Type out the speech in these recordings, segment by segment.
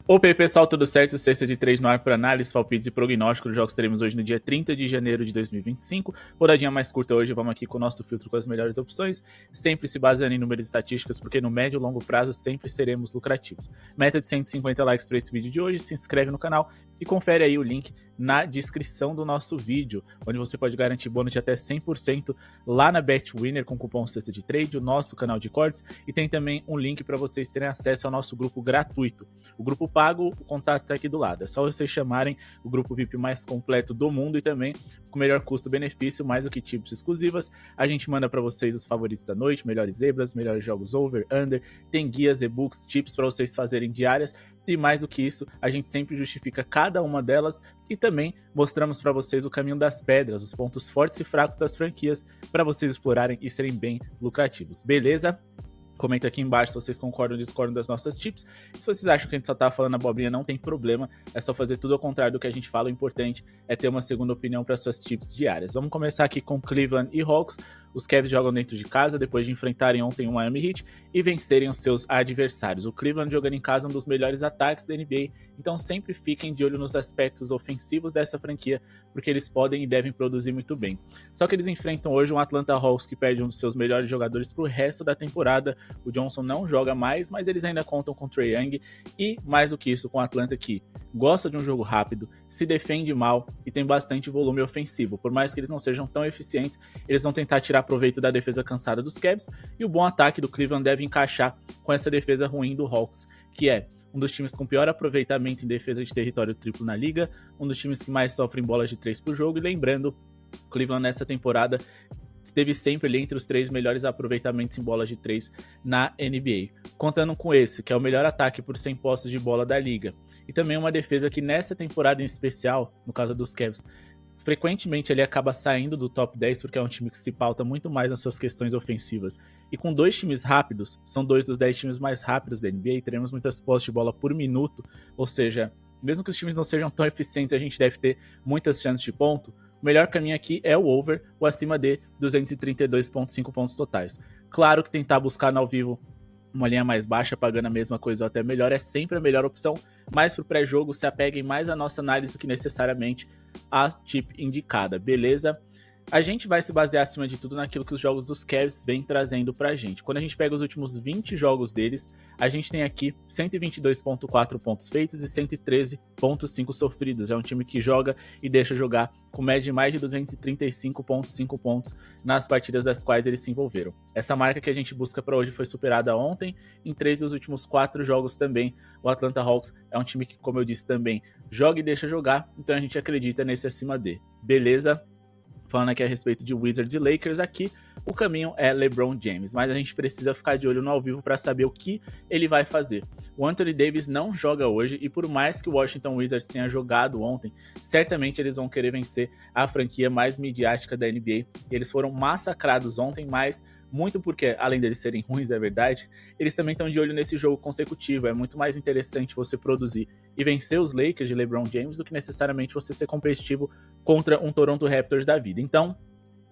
Opa, aí pessoal, tudo certo? Sexta de 3 no ar para análise, palpites e prognóstico dos jogos que teremos hoje no dia 30 de janeiro de 2025. Rodadinha mais curta hoje, vamos aqui com o nosso filtro com as melhores opções, sempre se baseando em números e estatísticas, porque no médio e longo prazo sempre seremos lucrativos. Meta de 150 likes para esse vídeo de hoje, se inscreve no canal e confere aí o link na descrição do nosso vídeo, onde você pode garantir bônus de até 100% lá na BetWinner com o cupom Sexta de Trade, o nosso canal de cortes, e tem também um link para vocês terem acesso ao nosso grupo gratuito. O grupo pago, o contato está aqui do lado. É só vocês chamarem o grupo VIP mais completo do mundo e também com melhor custo-benefício, mais do que tips exclusivas. A gente manda para vocês os favoritos da noite, melhores zebras, melhores jogos over, under, tem guias, e-books, tips para vocês fazerem diárias. E mais do que isso, a gente sempre justifica cada uma delas e também mostramos para vocês o caminho das pedras, os pontos fortes e fracos das franquias para vocês explorarem e serem bem lucrativos. Beleza? Comenta aqui embaixo se vocês concordam ou discordam das nossas tips. Se vocês acham que a gente só tá falando abobrinha, não tem problema. É só fazer tudo ao contrário do que a gente fala. O importante é ter uma segunda opinião para suas tips diárias. Vamos começar aqui com Cleveland e Hawks. Os Cavs jogam dentro de casa depois de enfrentarem ontem o Miami Heat e vencerem os seus adversários. O Cleveland jogando em casa é um dos melhores ataques da NBA, então sempre fiquem de olho nos aspectos ofensivos dessa franquia, porque eles podem e devem produzir muito bem. Só que eles enfrentam hoje um Atlanta Hawks que perde um dos seus melhores jogadores para o resto da temporada. O Johnson não joga mais, mas eles ainda contam com o Trae Young e, mais do que isso, com o Atlanta que gosta de um jogo rápido, se defende mal e tem bastante volume ofensivo. Por mais que eles não sejam tão eficientes, eles vão tentar tirar proveito da defesa cansada dos Cavs, e o bom ataque do Cleveland deve encaixar com essa defesa ruim do Hawks, que é um dos times com pior aproveitamento em defesa de território triplo na liga, um dos times que mais sofrem bolas de 3 por jogo, e lembrando, Cleveland nessa temporada esteve sempre ali entre os 3 melhores aproveitamentos em bolas de 3 na NBA. Contando com esse, que é o melhor ataque por 100 posses de bola da liga, e também uma defesa que nessa temporada em especial, no caso dos Cavs, frequentemente ele acaba saindo do top 10 porque é um time que se pauta muito mais nas suas questões ofensivas. E com 2 times rápidos, são 2 dos 10 times mais rápidos da NBA, teremos muitas posses de bola por minuto, ou seja, mesmo que os times não sejam tão eficientes, a gente deve ter muitas chances de ponto. O melhor caminho aqui é o over, ou acima de 232,5 pontos totais. Claro que tentar buscar no ao vivo uma linha mais baixa, pagando a mesma coisa ou até melhor, é sempre a melhor opção, mas pro pré-jogo se apeguem mais à nossa análise do que necessariamente a tip indicada, beleza? A gente vai se basear acima de tudo naquilo que os jogos dos Cavs vêm trazendo pra gente. Quando a gente pega os últimos 20 jogos deles, a gente tem aqui 122,4 pontos feitos e 113,5 sofridos. É um time que joga e deixa jogar com média de mais de 235,5 pontos nas partidas das quais eles se envolveram. Essa marca que a gente busca para hoje foi superada ontem, em 3 dos últimos 4 jogos também. O Atlanta Hawks é um time que, como eu disse também, joga e deixa jogar, então a gente acredita nesse acima de. Beleza? Falando aqui a respeito de Wizards e Lakers, aqui o caminho é LeBron James, mas a gente precisa ficar de olho no ao vivo para saber o que ele vai fazer. O Anthony Davis não joga hoje e por mais que o Washington Wizards tenha jogado ontem, certamente eles vão querer vencer a franquia mais midiática da NBA. Eles foram massacrados ontem, mas muito porque, além deles serem ruins, é verdade, eles também estão de olho nesse jogo consecutivo. É muito mais interessante você produzir e vencer os Lakers de LeBron James do que necessariamente você ser competitivo contra um Toronto Raptors da vida. Então,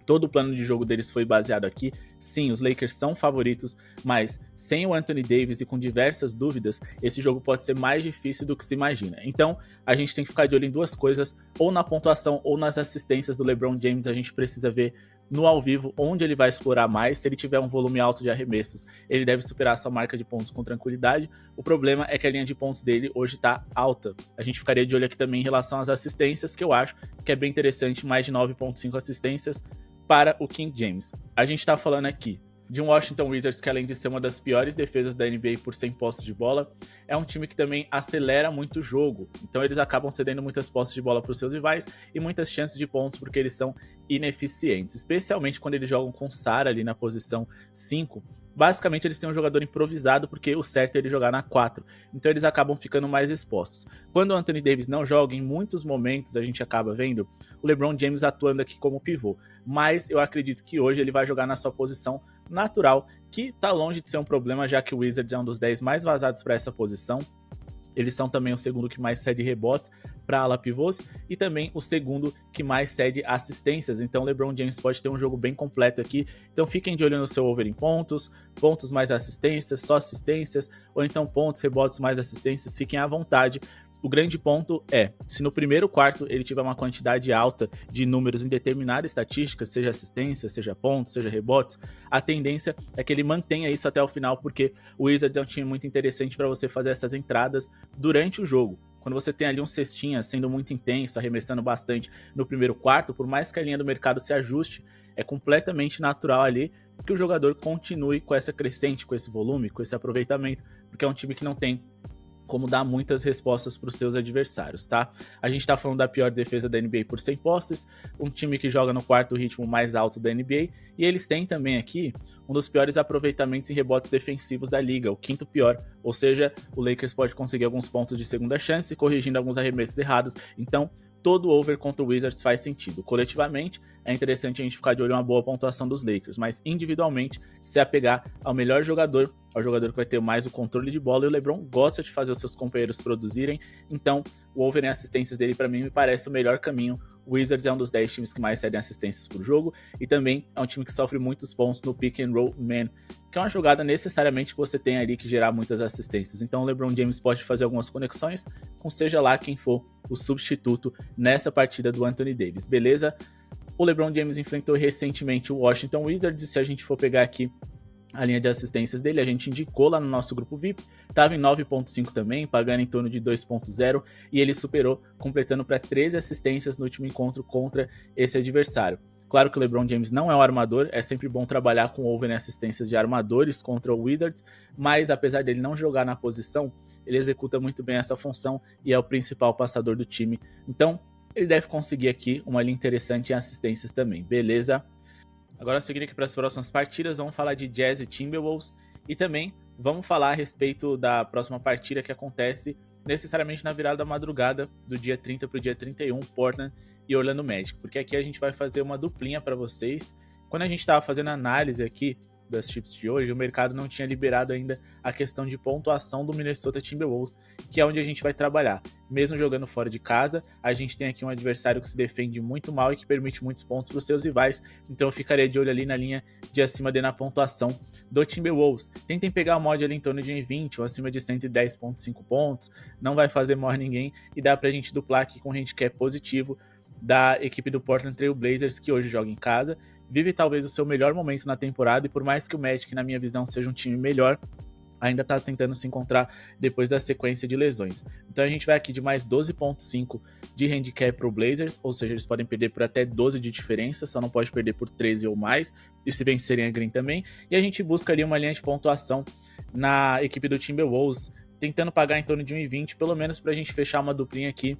todo o plano de jogo deles foi baseado aqui. Sim, os Lakers são favoritos, mas sem o Anthony Davis e com diversas dúvidas, esse jogo pode ser mais difícil do que se imagina. Então, a gente tem que ficar de olho em 2 coisas, ou na pontuação ou nas assistências do LeBron James. A gente precisa ver no ao vivo onde ele vai explorar mais. Se ele tiver um volume alto de arremessos, ele deve superar sua marca de pontos com tranquilidade. O problema é que a linha de pontos dele hoje está alta. A gente ficaria de olho aqui também em relação às assistências, que eu acho que é bem interessante, mais de 9,5 assistências para o King James. A gente está falando aqui de um Washington Wizards que, além de ser uma das piores defesas da NBA por 100 posses de bola, é um time que também acelera muito o jogo. Então eles acabam cedendo muitas posses de bola para os seus rivais e muitas chances de pontos porque eles são ineficientes, especialmente quando eles jogam com Sara ali na posição 5. Basicamente eles têm um jogador improvisado porque o certo é ele jogar na 4, então eles acabam ficando mais expostos. Quando o Anthony Davis não joga, em muitos momentos a gente acaba vendo o LeBron James atuando aqui como pivô, mas eu acredito que hoje ele vai jogar na sua posição natural, que tá longe de ser um problema, já que o Wizards é um dos 10 mais vazados para essa posição. Eles são também o segundo que mais cede rebote para ala pivôs e também o segundo que mais cede assistências. Então LeBron James pode ter um jogo bem completo aqui. Então fiquem de olho no seu over em pontos, pontos mais assistências, só assistências, ou então pontos, rebotes mais assistências, fiquem à vontade. O grande ponto é, se no primeiro quarto ele tiver uma quantidade alta de números em determinada estatística, seja assistência, seja pontos, seja rebotes, a tendência é que ele mantenha isso até o final, porque o Wizards é um time muito interessante para você fazer essas entradas durante o jogo. Quando você tem ali um cestinha sendo muito intenso, arremessando bastante no primeiro quarto, por mais que a linha do mercado se ajuste, é completamente natural ali que o jogador continue com essa crescente, com esse volume, com esse aproveitamento, porque é um time que não tem como dar muitas respostas para os seus adversários, tá? A gente tá falando da pior defesa da NBA por 100 posses, um time que joga no quarto ritmo mais alto da NBA, e eles têm também aqui um dos piores aproveitamentos em rebotes defensivos da liga, o quinto pior, ou seja, o Lakers pode conseguir alguns pontos de segunda chance, corrigindo alguns arremessos errados, então todo over contra o Wizards faz sentido. Coletivamente, é interessante a gente ficar de olho em uma boa pontuação dos Lakers, mas individualmente, se apegar ao melhor jogador, ao jogador que vai ter mais o controle de bola, e o LeBron gosta de fazer os seus companheiros produzirem, então o over em assistências dele, para mim, me parece o melhor caminho. O Wizards é um dos 10 times que mais cedem assistências por jogo, e também é um time que sofre muitos pontos no pick and roll man, que é uma jogada necessariamente que você tem ali que gerar muitas assistências. Então o LeBron James pode fazer algumas conexões com seja lá quem for o substituto nessa partida do Anthony Davis, beleza? O LeBron James enfrentou recentemente o Washington Wizards, e se a gente for pegar aqui a linha de assistências dele, a gente indicou lá no nosso grupo VIP, estava em 9.5 também, pagando em torno de 2.0, e ele superou, completando para 13 assistências no último encontro contra esse adversário. Claro que o LeBron James não é um armador, é sempre bom trabalhar com over em assistências de armadores contra o Wizards, mas apesar dele não jogar na posição, ele executa muito bem essa função e é o principal passador do time. Então, ele deve conseguir aqui uma linha interessante em assistências também, beleza? Agora, seguindo aqui para as próximas partidas, vamos falar de Jazz e Timberwolves e também vamos falar a respeito da próxima partida que acontece necessariamente na virada da madrugada do dia 30 para o dia 31, Portland e Orlando Magic, porque aqui a gente vai fazer uma duplinha para vocês. Quando a gente estava fazendo análise aqui das chips de hoje, o mercado não tinha liberado ainda a questão de pontuação do Minnesota Timberwolves, que é onde a gente vai trabalhar. Mesmo jogando fora de casa, a gente tem aqui um adversário que se defende muito mal e que permite muitos pontos para os seus rivais, então eu ficaria de olho ali na linha de acima na pontuação do Timberwolves. Tentem pegar a mod ali em torno de 20 ou acima de 110.5 pontos, não vai fazer mal a ninguém e dá pra gente duplar aqui com um handicap positivo da equipe do Portland Trail Blazers, que hoje joga em casa, vive talvez o seu melhor momento na temporada, e por mais que o Magic, na minha visão, seja um time melhor, ainda está tentando se encontrar depois da sequência de lesões. Então a gente vai aqui de mais 12.5 de handicap para o Blazers, ou seja, eles podem perder por até 12 de diferença, só não pode perder por 13 ou mais, e se vencerem a green também. E a gente busca ali uma linha de pontuação na equipe do Timberwolves, tentando pagar em torno de 1,20, pelo menos para a gente fechar uma duplinha aqui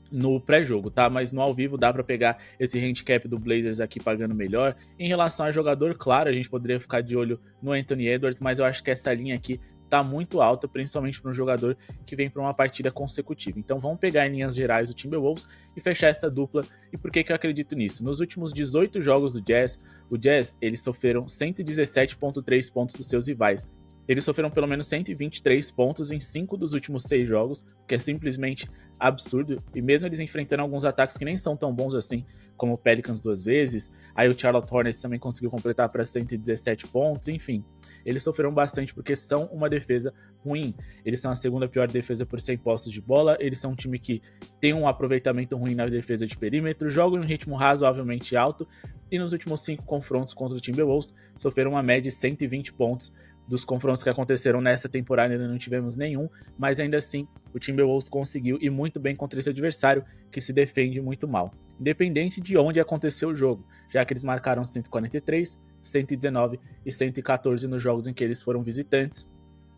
no pré-jogo, tá? Mas no ao vivo dá para pegar esse handicap do Blazers aqui pagando melhor. Em relação a jogador, claro, a gente poderia ficar de olho no Anthony Edwards, mas eu acho que essa linha aqui tá muito alta, principalmente para um jogador que vem para uma partida consecutiva. Então vamos pegar em linhas gerais o Timberwolves e fechar essa dupla. E por que eu acredito nisso? Nos últimos 18 jogos do Jazz, o Jazz, eles sofreram 117.3 pontos dos seus rivais. Eles sofreram pelo menos 123 pontos em 5 dos últimos 6 jogos, que é simplesmente absurdo. E mesmo eles enfrentando alguns ataques que nem são tão bons assim, como o Pelicans 2 vezes, aí o Charlotte Hornets também conseguiu completar para 117 pontos, enfim. Eles sofreram bastante porque são uma defesa ruim. Eles são a segunda pior defesa por 100 posses de bola, eles são um time que tem um aproveitamento ruim na defesa de perímetro, jogam em um ritmo razoavelmente alto, e nos últimos 5 confrontos contra o Timberwolves sofreram uma média de 120 pontos. Dos confrontos que aconteceram nessa temporada ainda não tivemos nenhum, mas ainda assim o Timberwolves conseguiu ir muito bem contra esse adversário que se defende muito mal, independente de onde aconteceu o jogo, já que eles marcaram 143, 119 e 114 nos jogos em que eles foram visitantes,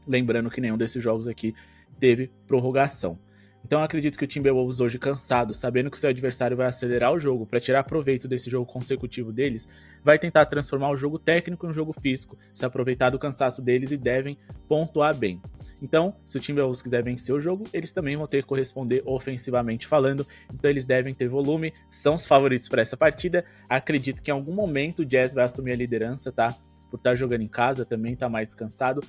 lembrando que nenhum desses jogos aqui teve prorrogação. Então eu acredito que o Timberwolves hoje, cansado, sabendo que o seu adversário vai acelerar o jogo para tirar proveito desse jogo consecutivo deles, vai tentar transformar o jogo técnico em um jogo físico, se aproveitar do cansaço deles, e devem pontuar bem. Então, se o Timberwolves quiser vencer o jogo, eles também vão ter que corresponder ofensivamente falando, então eles devem ter volume, são os favoritos para essa partida. Acredito que em algum momento o Jazz vai assumir a liderança, tá? Por estar jogando em casa, também tá mais descansado.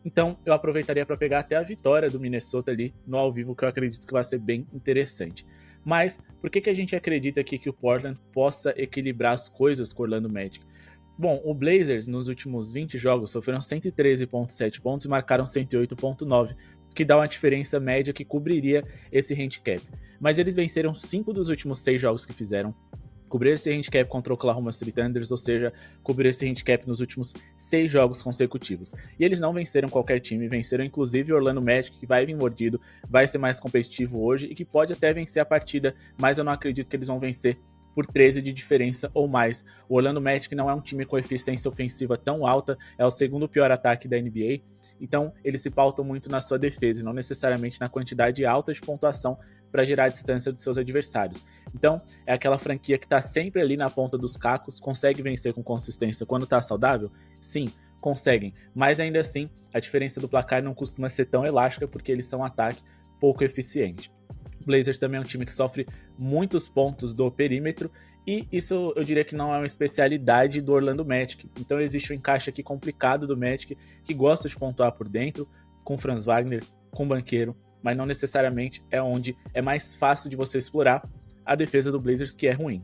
Então eu aproveitaria para pegar até a vitória do Minnesota ali no ao vivo, que eu acredito que vai ser bem interessante. Mas por que a gente acredita aqui que o Portland possa equilibrar as coisas com o Orlando Magic? Bom, o Blazers nos últimos 20 jogos sofreram 113,7 pontos e marcaram 108,9, que dá uma diferença média que cobriria esse handicap. Mas eles venceram 5 dos últimos 6 jogos que fizeram, cobriram esse handicap contra o Oklahoma City Thunder, ou seja, cobriram esse handicap nos últimos 6 jogos consecutivos. E eles não venceram qualquer time, venceram inclusive o Orlando Magic, que vai vir mordido, vai ser mais competitivo hoje e que pode até vencer a partida, mas eu não acredito que eles vão vencer por 13 de diferença ou mais. O Orlando Magic não é um time com eficiência ofensiva tão alta, é o segundo pior ataque da NBA, então eles se pautam muito na sua defesa e não necessariamente na quantidade alta de pontuação para gerar a distância dos seus adversários. Então, é aquela franquia que está sempre ali na ponta dos cacos, consegue vencer com consistência quando está saudável? Sim, conseguem, mas ainda assim, a diferença do placar não costuma ser tão elástica porque eles são um ataque pouco eficiente. O Blazers também é um time que sofre muitos pontos do perímetro e isso eu diria que não é uma especialidade do Orlando Magic. Então existe um encaixe aqui complicado do Magic que gosta de pontuar por dentro, com Franz Wagner, com Banchero, mas não necessariamente é onde é mais fácil de você explorar a defesa do Blazers, que é ruim.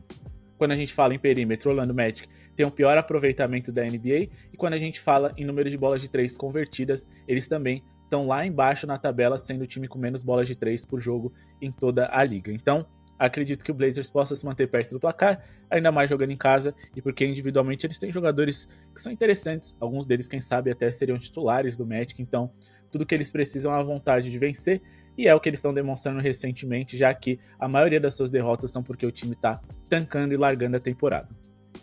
Quando a gente fala em perímetro, o Orlando Magic tem o pior aproveitamento da NBA e quando a gente fala em número de bolas de 3 convertidas, eles também estão lá embaixo na tabela, sendo o time com menos bolas de 3 por jogo em toda a liga. Então, acredito que o Blazers possa se manter perto do placar, ainda mais jogando em casa, e porque individualmente eles têm jogadores que são interessantes, alguns deles, quem sabe, até seriam titulares do Magic, então tudo que eles precisam é a vontade de vencer, e é o que eles estão demonstrando recentemente, já que a maioria das suas derrotas são porque o time está tancando e largando a temporada.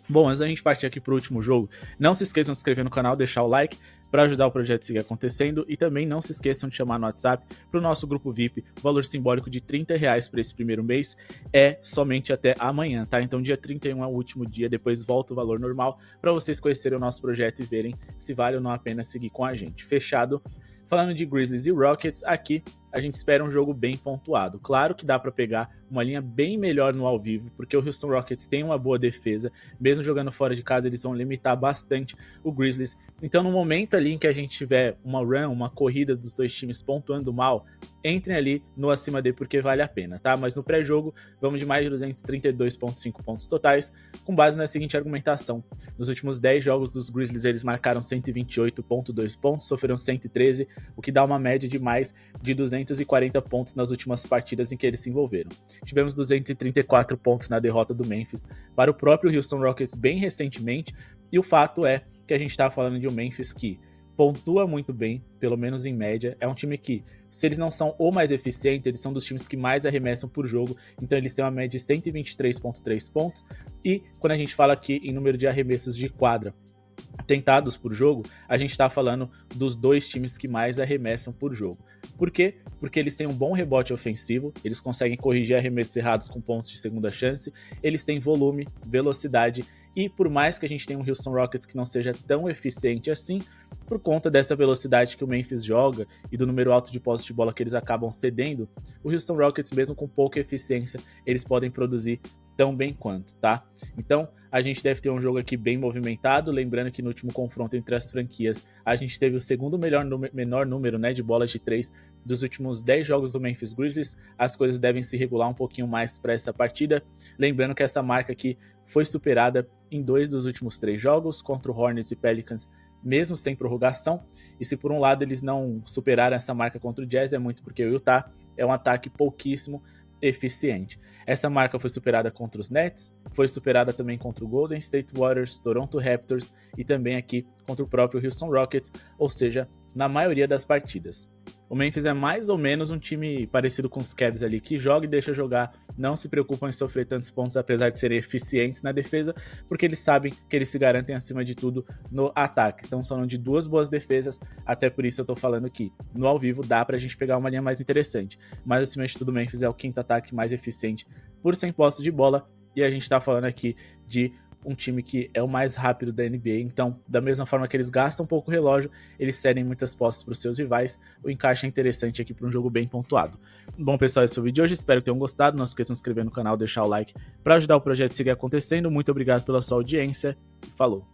Bom, antes da gente partir aqui para o último jogo, não se esqueçam de se inscrever no canal, deixar o like para ajudar o projeto a seguir acontecendo e também não se esqueçam de chamar no WhatsApp para o nosso grupo VIP, o valor simbólico de R$30 para esse primeiro mês é somente até amanhã, tá? Então dia 31 é o último dia, depois volta o valor normal para vocês conhecerem o nosso projeto e verem se vale ou não a pena seguir com a gente. Fechado? Falando de Grizzlies e Rockets, aqui a gente espera um jogo bem pontuado. Claro que dá para pegar uma linha bem melhor no ao vivo, porque o Houston Rockets tem uma boa defesa, mesmo jogando fora de casa eles vão limitar bastante o Grizzlies. Então no momento ali em que a gente tiver uma run, uma corrida dos dois times pontuando mal, entrem ali no acima D porque vale a pena, tá? Mas no pré-jogo vamos de mais de 232,5 pontos totais, com base na seguinte argumentação. Nos últimos 10 jogos dos Grizzlies eles marcaram 128,2 pontos, sofreram 113, o que dá uma média de mais de 240 pontos nas últimas partidas em que eles se envolveram. Tivemos 234 pontos na derrota do Memphis para o próprio Houston Rockets bem recentemente, e o fato é que a gente está falando de um Memphis que pontua muito bem, pelo menos em média, é um time que, se eles não são o mais eficientes, eles são dos times que mais arremessam por jogo, então eles têm uma média de 123,3 pontos, e quando a gente fala aqui em número de arremessos de quadra tentados por jogo, a gente está falando dos dois times que mais arremessam por jogo. Por quê? Porque eles têm um bom rebote ofensivo, eles conseguem corrigir arremessos errados com pontos de segunda chance, eles têm volume, velocidade, e por mais que a gente tenha um Houston Rockets que não seja tão eficiente assim, por conta dessa velocidade que o Memphis joga e do número alto de posse de bola que eles acabam cedendo, o Houston Rockets, mesmo com pouca eficiência, eles podem produzir tão bem quanto, tá? Então, a gente deve ter um jogo aqui bem movimentado, lembrando que no último confronto entre as franquias, a gente teve o segundo menor número, né, de bolas de 3 dos últimos 10 jogos do Memphis Grizzlies. As coisas devem se regular um pouquinho mais para essa partida, lembrando que essa marca aqui foi superada em 2 dos últimos 3 jogos, contra o Hornets e Pelicans, mesmo sem prorrogação, e se por um lado eles não superaram essa marca contra o Jazz, é muito porque o Utah é um ataque pouquíssimo eficiente. Essa marca foi superada contra os Nets, foi superada também contra o Golden State Warriors, Toronto Raptors e também aqui contra o próprio Houston Rockets, ou seja, na maioria das partidas. O Memphis é mais ou menos um time parecido com os Cavs ali, que joga e deixa jogar, não se preocupam em sofrer tantos pontos, apesar de serem eficientes na defesa, porque eles sabem que eles se garantem acima de tudo no ataque. Estamos falando de 2 boas defesas, até por isso eu tô falando que no ao vivo dá pra gente pegar uma linha mais interessante. Mas acima de tudo, o Memphis é o quinto ataque mais eficiente por 100 posses de bola, e a gente tá falando aqui de um time que é o mais rápido da NBA, então da mesma forma que eles gastam um pouco o relógio, eles cedem muitas posses para os seus rivais. O encaixe é interessante aqui para um jogo bem pontuado. Bom pessoal, esse é o vídeo de hoje, espero que tenham gostado, não se esqueçam de se inscrever no canal, deixar o like para ajudar o projeto a seguir acontecendo. Muito obrigado pela sua audiência e falou!